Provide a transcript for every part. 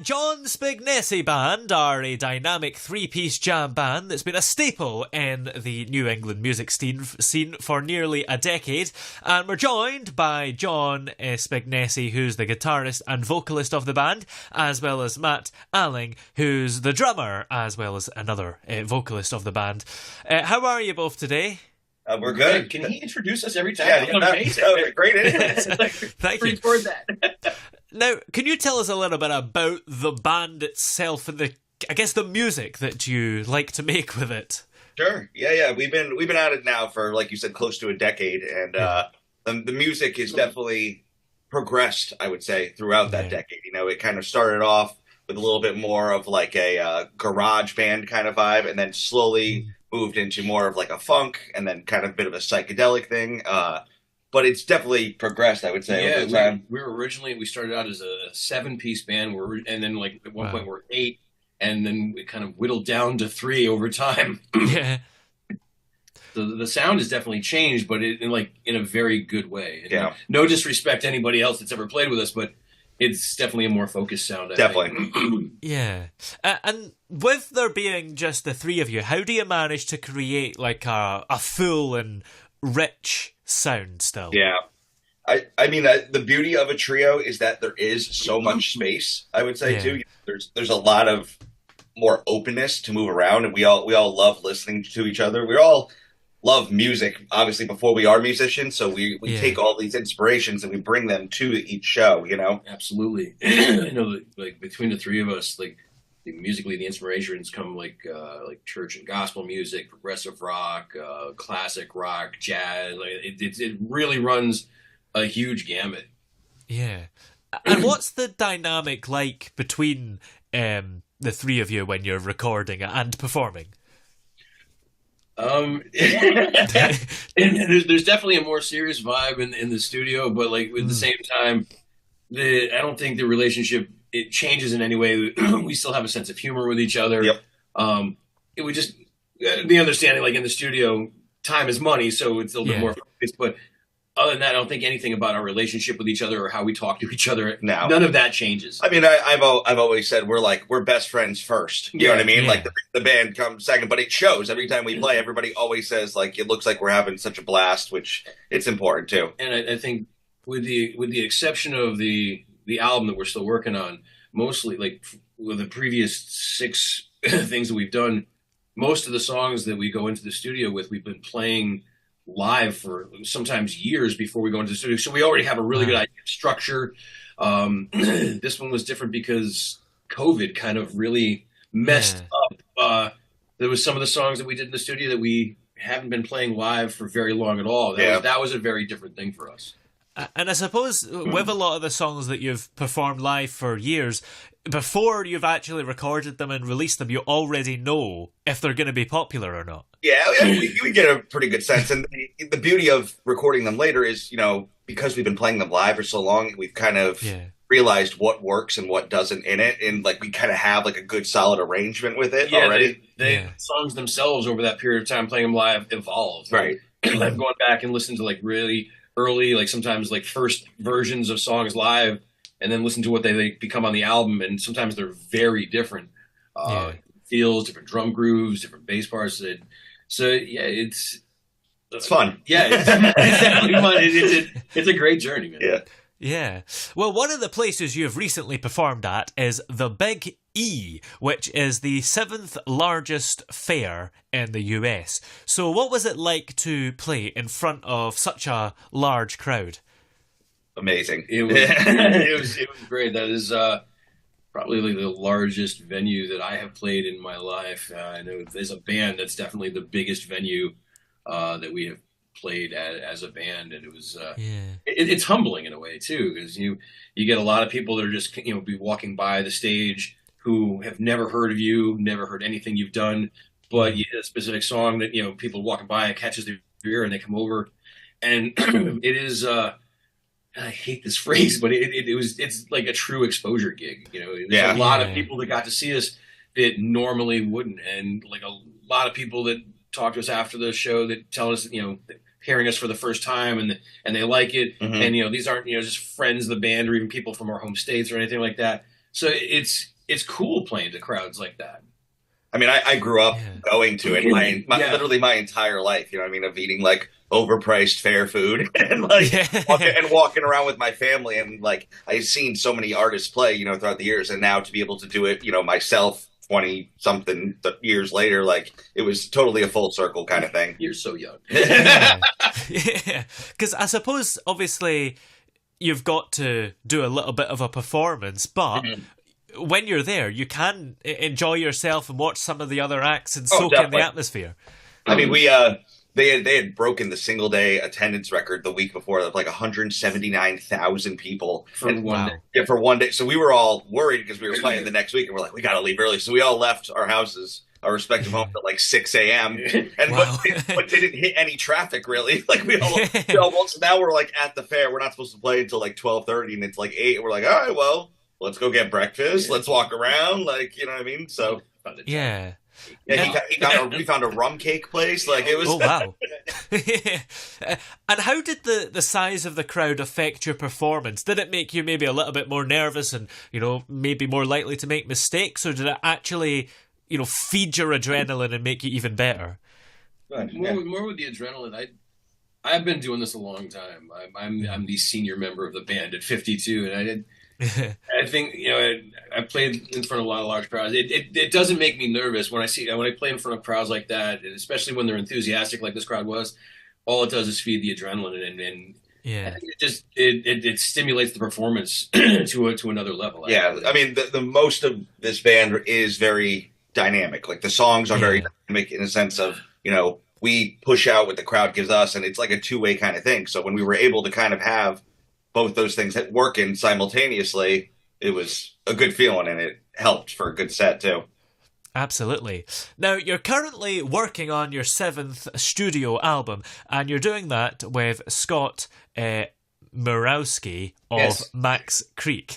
John Spignesi Band are a dynamic three-piece jam band that's been a staple in the New England music scene for nearly a decade, and we're joined by John Spignesi, who's the guitarist and vocalist of the band, as well as Matt Alling, who's the drummer, as well as another vocalist of the band. How are you both today? We're good. Can he introduce us every time? Yeah, that's great. Thank you. Toward that. Now, can you tell us a little bit about the band itself and the music that you like to make with it? Sure. Yeah. We've been at it now for, like you said, close to a decade, and the music has definitely progressed, I would say, throughout that decade. You know, it kind of started off with a little bit more of like a garage band kind of vibe, and then slowly moved into more of like a funk, and then kind of a bit of a psychedelic thing. But it's definitely progressed, I would say. Yeah, we started out as a 7-piece band, and then like at one point we're 8, and then we kind of whittled down to 3 over time. Yeah. So the sound has definitely changed, but in a very good way. Yeah. No disrespect to anybody else that's ever played with us, but it's definitely a more focused sound. Definitely. Yeah. And with there being just the 3 of you, how do you manage to create like a full and rich sound still? Yeah. I mean, the beauty of a trio is that there is so much space, I would say, too. There's a lot of more openness to move around, and we all love listening to each other. We all love music, obviously, before we are musicians, so we take all these inspirations and we bring them to each show, you know? Absolutely. I know that, like, between the 3 of us, like, musically, the inspirations come like church and gospel music, progressive rock, classic rock, jazz. Like it really runs a huge gamut. Yeah. And what's the dynamic like between the 3 of you when you're recording and performing? And there's definitely a more serious vibe in the studio, but like at the same time, I don't think the relationship it changes in any way. We still have a sense of humor with each other. Yep. It would just the understanding, like in the studio, time is money, so it's a little bit more focused. But other than that, I don't think anything about our relationship with each other or how we talk to each other. No. None of that changes. I mean, I've always said we're best friends first. You know what I mean? Yeah. Like the band comes second, but it shows every time we play. Everybody always says like it looks like we're having such a blast, which it's important too. And I think with the exception of the album that we're still working on, mostly like with the previous 6 things that we've done, most of the songs that we go into the studio with, we've been playing live for sometimes years before we go into the studio. So we already have a really good idea of structure. This one was different because COVID kind of really messed up. There was some of the songs that we did in the studio that we haven't been playing live for very long at all. That was a very different thing for us. And I suppose with a lot of the songs that you've performed live for years, before you've actually recorded them and released them, you already know if they're going to be popular or not. Yeah, we get a pretty good sense. And the beauty of recording them later is, you know, because we've been playing them live for so long, we've kind of realized what works and what doesn't in it. And like we kind of have like a good solid arrangement with it already. The songs themselves over that period of time playing them live evolved. Right. Like going back and listening to like really early, like sometimes like first versions of songs live, and then listen to what they become on the album, and sometimes they're very different. Feels, different drum grooves, different bass parts. So yeah, it's fun. Yeah, it's definitely fun. It's a great journey, man. Yeah. Yeah. Well, one of the places you have recently performed at is the Big E, which is the 7th largest fair in the US. So what was it like to play in front of such a large crowd? Amazing. It was great. That is probably like the largest venue that I have played in my life. I know as a band, that's definitely the biggest venue that we have played as a band, and it was it's humbling in a way too, because you get a lot of people that are just be walking by the stage who have never heard of you, never heard anything you've done, but you hit a specific song that people walking by and catches their ear and they come over, and it is I hate this phrase, but it's like a true exposure gig. There's a lot of people that got to see us that normally wouldn't, and like a lot of people that talk to us after the show that tell us hearing us for the first time and they like it, and these aren't just friends of the band or even people from our home states or anything like that. So it's it's cool playing to crowds like that. I mean, I grew up going to it Yeah. literally my entire life. You know what I mean? Of eating like overpriced fair food and like Yeah. walking around with my family. And like I've seen so many artists play, you know, throughout the years. And now to be able to do it, you know, myself 20 something years later, like it was totally a full circle kind of thing. You're so young. Yeah. Yeah. Because I suppose, obviously, you've got to do a little bit of a performance, but when you're there, you can enjoy yourself and watch some of the other acts and soak in the Definitely. atmosphere. I mean, they had broken the single day attendance record the week before of like 179,000 people For one day. Yeah, for one day. So we were all worried because we were playing the next week, and we're like, we got to leave early. So we all left our houses, our respective homes at like 6 a.m. And Wow. but didn't hit any traffic really. Like we almost now we're like at the fair. We're not supposed to play until like 12:30, and it's like 8. And we're like, all right, well, let's go get breakfast. Let's walk around. Like, you know what I mean? So Yeah. yeah, we found a rum cake place. Like it was. Oh, wow. And how did the size of the crowd affect your performance? Did it make you maybe a little bit more nervous and, you know, maybe more likely to make mistakes? Or did it actually, you know, feed your adrenaline and make you even better? More with the adrenaline. I've been doing this a long time. I'm the senior member of the band at 52, and I think, you know, I played in front of a lot of large crowds. It doesn't make me nervous when I play in front of crowds like that, and especially when they're enthusiastic like this crowd was. All it does is feed the adrenaline, and Yeah. I think it stimulates the performance to another level. Yeah, I mean, the most of this band is very dynamic. Like the songs are very dynamic in the sense of, you know, we push out what the crowd gives us, and it's like a two-way kind of thing. So when we were able to kind of have both those things working simultaneously, it was a good feeling, and it helped for a good set too. Absolutely. Now, you're currently working on your 7th studio album, and you're doing that with Scott Murawski of Yes. Max Creek.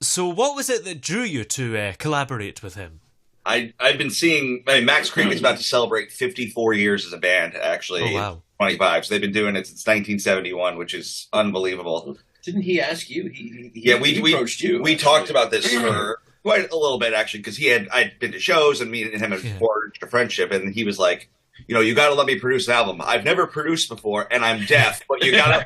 So what was it that drew you to collaborate with him? I've been seeing. I mean, Max Creek is about to celebrate 54 years as a band. Actually, Oh, wow. 25. So they've been doing it since 1971, which is unbelievable. Didn't he ask you? We approached you. We talked about this for quite a little bit actually, because I'd been to shows and me and him had forged a friendship, and he was like, you know, you got to let me produce an album. I've never produced before, and I'm deaf, but you gotta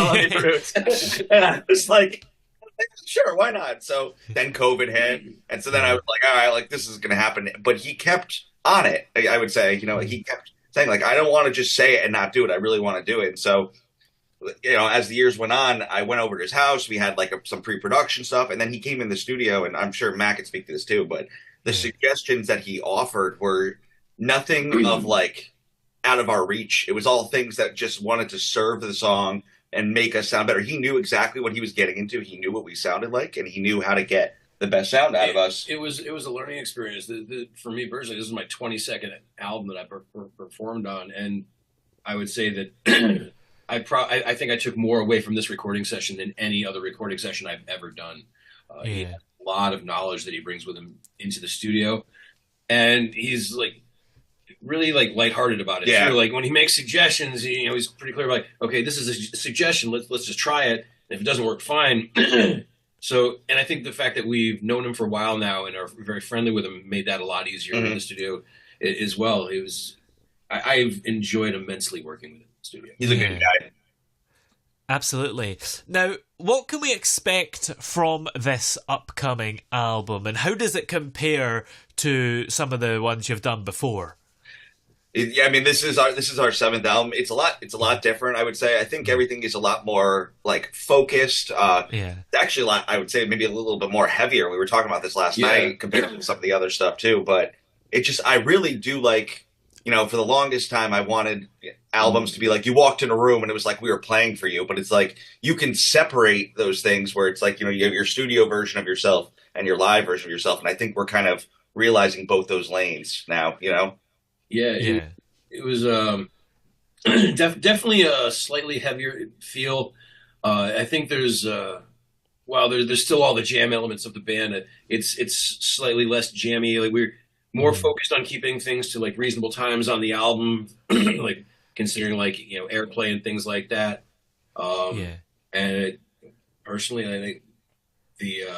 let me produce. And I was like, sure, why not? So then COVID hit, and so then I was like, all right, like this is gonna happen. But he kept on it. I would say, you know, he kept saying like, I don't want to just say it and not do it. I really want to do it. And so, you know, as the years went on, I went over to his house. We had like some pre-production stuff, and then he came in the studio. And I'm sure Matt could speak to this too. But the suggestions that he offered were nothing of like out of our reach. It was all things that just wanted to serve the song and make us sound better. He knew exactly what he was getting into. He knew what we sounded like, and he knew how to get the best sound out of us. It was a learning experience. For me personally, this is my 22nd album that I performed on, and I would say that I think I took more away from this recording session than any other recording session I've ever done. He has a lot of knowledge that he brings with him into the studio, and he's like really like lighthearted about it. Yeah. Too. Like when he makes suggestions, he's pretty clear. Like, okay, this is a suggestion. Let's just try it. And if it doesn't work, fine. So, and I think the fact that we've known him for a while now and are very friendly with him made that a lot easier in the studio as well. I've enjoyed immensely working with him in the studio. He's a good guy. Absolutely. Now, what can we expect from this upcoming album, and how does it compare to some of the ones you've done before? Yeah, I mean, this is our 7th album. It's a lot different, I would say. I think everything is a lot more like focused. It's actually a lot, I would say, maybe a little bit more heavier. We were talking about this last night compared to some of the other stuff too. But I really do like, you know, for the longest time, I wanted albums to be like you walked in a room and it was like we were playing for you. But it's like you can separate those things where it's like, you know, you have your studio version of yourself and your live version of yourself. And I think we're kind of realizing both those lanes now, you know? Yeah. It was definitely a slightly heavier feel. I think there's still all the jam elements of the band. It's slightly less jammy. Like we're more focused on keeping things to like reasonable times on the album, like considering like, you know, airplay and things like that. And personally, I think the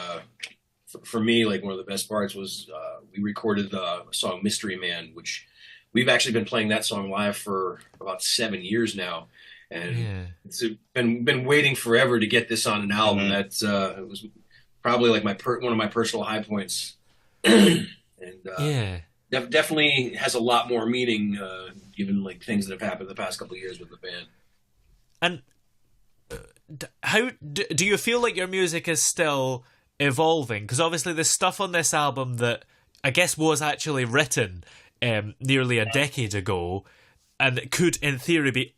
for me, like one of the best parts was we recorded the song "Mystery Man," which we've actually been playing that song live for about 7 years now, and it's been waiting forever to get this on an album. That's it was probably like one of my personal high points, and definitely has a lot more meaning given like things that have happened the past couple of years with the band. And how do you feel like your music is still evolving? Because obviously there's stuff on this album that I guess was actually written nearly a decade ago, and it could in theory be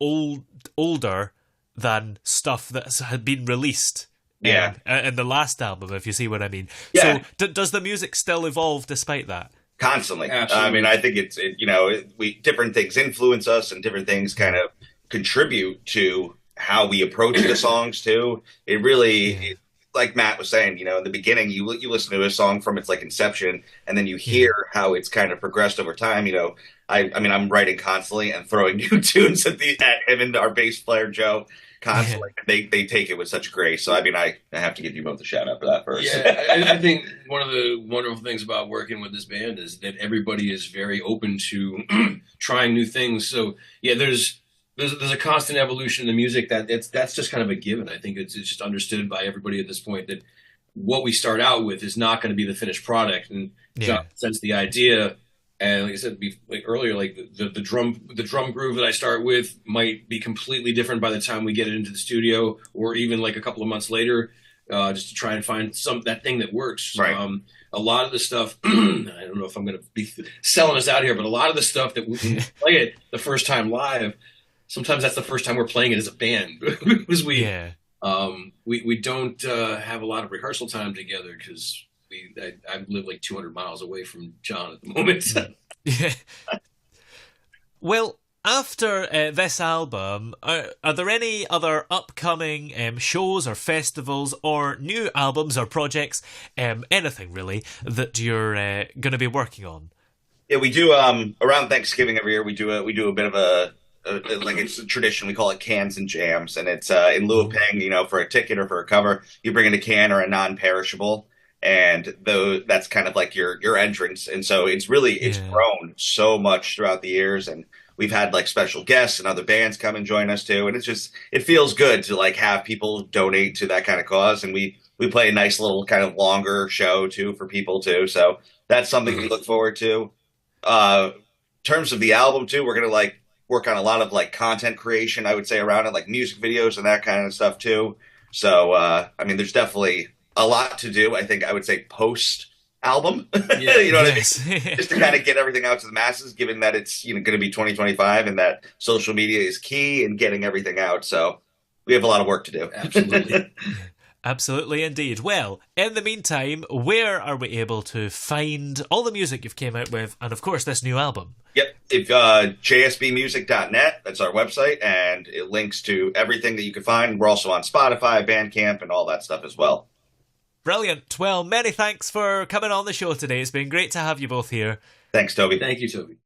older than stuff that had been released in the last album, if you see what I mean. So does the music still evolve despite that? Constantly. Absolutely. I mean, I think it's different things influence us, and different things kind of contribute to how we approach the songs too. It really, like Matt was saying, in the beginning, you listen to a song from its like inception, and then you hear how it's kind of progressed over time. I mean, I'm writing constantly and throwing new tunes at him and our bass player Joe constantly. They take it with such grace. So I mean, I have to give you both a shout out for that first. Yeah, I think one of the wonderful things about working with this band is that everybody is very open to trying new things. So yeah, there's a constant evolution in the music that's just kind of a given. I think it's just understood by everybody at this point that what we start out with is not going to be the finished product. And John sends the idea, and like I said earlier, like the drum groove that I start with might be completely different by the time we get it into the studio, or even like a couple of months later, just to try and find that thing that works. Right. A lot of the stuff, I don't know if I'm going to be selling us out here, but a lot of the stuff that we play it the first time live, sometimes that's the first time we're playing it as a band, because we don't have a lot of rehearsal time together, because I live like 200 miles away from John at the moment. Well, after this album, are there any other upcoming shows or festivals or new albums or projects, anything really, that you're going to be working on? Yeah, we do. Around Thanksgiving every year, we do a bit of a like it's a tradition. We call it cans and jams, and it's in lieu of paying, for a ticket or for a cover, you bring in a can or a non-perishable, and that's kind of like your entrance. And so it's grown so much throughout the years, and we've had like special guests and other bands come and join us too, and it feels good to like have people donate to that kind of cause, and we play a nice little kind of longer show too for people too. So that's something we look forward to. In terms of the album too, we're gonna like work on a lot of like content creation, I would say, around it, like music videos and that kind of stuff too. So, I mean, there's definitely a lot to do. I think I would say post album, what I mean? Just to kind of get everything out to the masses, given that it's, going to be 2025 and that social media is key in getting everything out. So we have a lot of work to do. Absolutely. Absolutely indeed. Well, in the meantime, where are we able to find all the music you've came out with, and of course this new album? Yep, if jsbmusic.net, that's our website, and it links to everything that you can find. We're also on Spotify, Bandcamp, and all that stuff as well. Brilliant. Well, many thanks for coming on the show today. It's been great to have you both here. Thanks, Toby. Thank you, Toby.